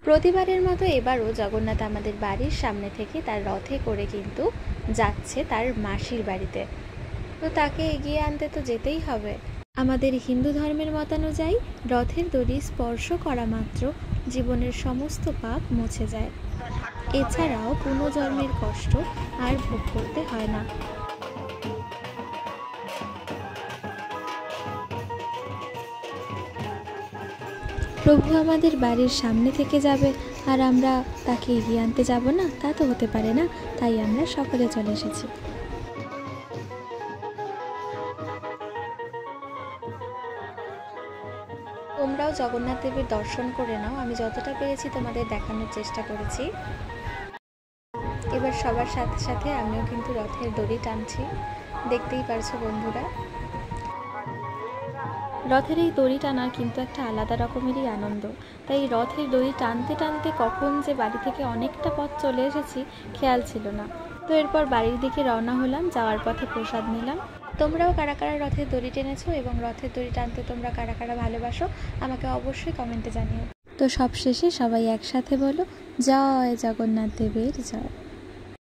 প্রতিবারের মতো এবারও জগন্নাথ আমাদের বাড়ির সামনে থেকে তার রথে করে কিন্তু যাচ্ছে তার মাসির বাড়িতে। তো তাকে এগিয়ে আনতে তো যেতেই হবে। আমাদের হিন্দু ধর্মের মতানুযায়ী রথের দড়ি স্পর্শ করা মাত্র জীবনের সমস্ত পাপ মুছে যায়। এছাড়াও পুনর্জন্মের কষ্ট আর ভোগ করতে হয় না। প্রভু আমাদের বাড়ির সামনে থেকে যাবে আর আমরা তাকে এগিয়ে আনতে যাব না, তা তো হতে পারে না। তাই আমরা সকলে চলে এসেছি। তোমরাও জগন্নাথ দেবের দর্শন করে নাও। আমি যতটা পেরেছি তোমাদের দেখানোর চেষ্টা করেছি। এবার সবার সাথে সাথে আমিও কিন্তু রথের দড়ি টানছি, দেখতেই পারছো বন্ধুরা। রথের এই দড়ি টানার কিন্তু একটা আলাদা রকমেরই আনন্দ। তাই রথের দড়ি টানতে টানতে কখন যে বাড়ি থেকে অনেকটা পথ চলে এসেছি খেয়াল ছিল না। তো এরপর বাড়ির দিকে রওনা হলাম, যাওয়ার পথে প্রসাদ নিলাম। তোমরাও কারা কারা রথের দড়ি টেনেছো এবং রথের দড়ি টানতে তোমরা কারা কারা ভালোবাসো আমাকে অবশ্যই কমেন্টে জানিও। তো সবশেষে সবাই একসাথে বলো, জয় জগন্নাথ দেবের জয়।